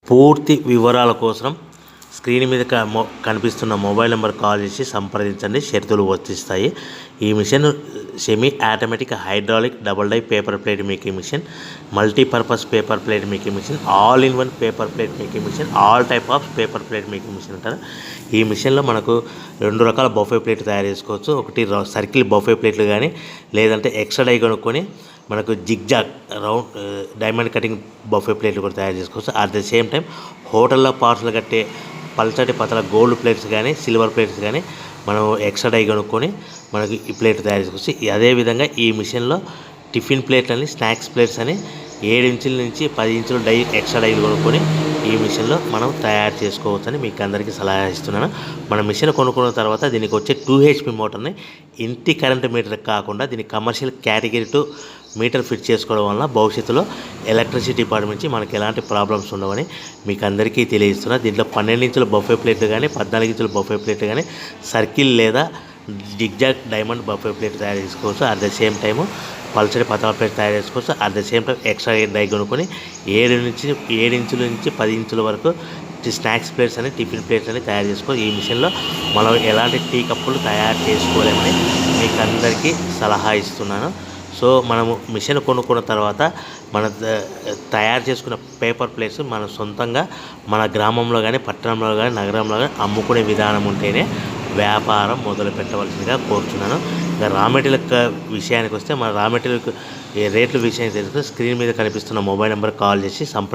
పూర్తి వివరాల కోసం స్క్రీన్ మీద కనిపిస్తున్న మొబైల్ నెంబర్ కాల్ చేసి సంప్రదించండి. షరతులు వర్తిస్తాయి. ఈ machine semi automatic hydraulic double die paper plate making machine, multipurpose paper plate making machine, all in one paper plate making machine, all type of paper plate making machine అంటారు. ఈ మిషన్లో మనకు 2 రకాల బఫే ప్లేట్ తయారు చేసుకోవచ్చు. ఒకటి circle buffet ప్లేట్లు కానీ, లేదంటే ఎక్స్ట్రా డై కొనుక్కొని మనకు zigzag round diamond cutting buffet ప్లేట్లు కూడా తయారు చేసుకోవచ్చు. అట్ ద సేమ్ టైం హోటల్లో పార్సల్ కట్టే పల్చటి పతల గోల్డ్ ప్లేట్స్ కానీ, సిల్వర్ ప్లేట్స్ కానీ మనం ఎక్స్ట్రా డై కొనుక్కొని మనకి ఈ ప్లేట్ తయారు చేసుకోవచ్చు. అదేవిధంగా ఈ మిషన్లో టిఫిన్ ప్లేట్లు అని, స్నాక్స్ ప్లేట్స్ అని 7 ఇంచుల నుంచి 10 ఇంచుల డై ఎక్స్ట్రా డైలు కొనుక్కొని ఈ మిషన్లో మనం తయారు చేసుకోవచ్చని మీకు అందరికీ సలహా ఇస్తున్నాను. మన మిషన్ కొనుక్కున్న తర్వాత దీనికి వచ్చే 2 HP మోటార్ని ఇంటి కరెంట్ మీటర్ కాకుండా దీనికి కమర్షియల్ కేటగిరీ 2 మీటర్ ఫిట్ చేసుకోవడం వల్ల భవిష్యత్తులో ఎలక్ట్రిసిటీ డిపార్ట్మెంట్ నుంచి మనకి ఎలాంటి ప్రాబ్లమ్స్ ఉండవని మీకు అందరికీ తెలియజేస్తున్నా. దీంట్లో 12 ఇంచుల బఫే ప్లేట్లు కానీ, 14 ఇంచుల బఫే ప్లేట్లు కానీ, సర్కిల్ లేదా జిగ్జాగ్ డైమండ్ బఫే ప్లేట్ తయారు చేసుకోవచ్చు. అట్ ద సేమ్ టైము పల్చడి పతల ప్లేట్ తయారు చేసుకోవచ్చు. At the same time extra die కొనుక్కొని 7 ఇంచుల నుంచి 10 ఇంచుల వరకు స్నాక్స్ ప్లేట్స్ అని, టిఫిన్ ప్లేట్స్ అని తయారు చేసుకోవచ్చు. ఈ మిషన్లో మనం ఎలాంటి టీ కప్పులు తయారు చేసుకోలేమని మీకు అందరికీ సలహా ఇస్తున్నాను. సో మనము మిషన్ కొనుక్కున్న తర్వాత మన తయారు చేసుకున్న పేపర్ ప్లేట్స్ మన సొంతంగా మన గ్రామంలో కానీ, పట్టణంలో కానీ, నగరంలో కానీ అమ్ముకునే విధానం ఉంటేనే వ్యాపారం మొదలు పెట్టవలసిందిగా కోరుతున్నాను. ఇంకా రా మెటీరియల్ విషయానికి వస్తే మన రా మెటీరియల్ రేట్ల విషయానికి తెలుసుకుని స్క్రీన్ మీద కనిపిస్తున్న మొబైల్ నెంబర్ కాల్ చేసి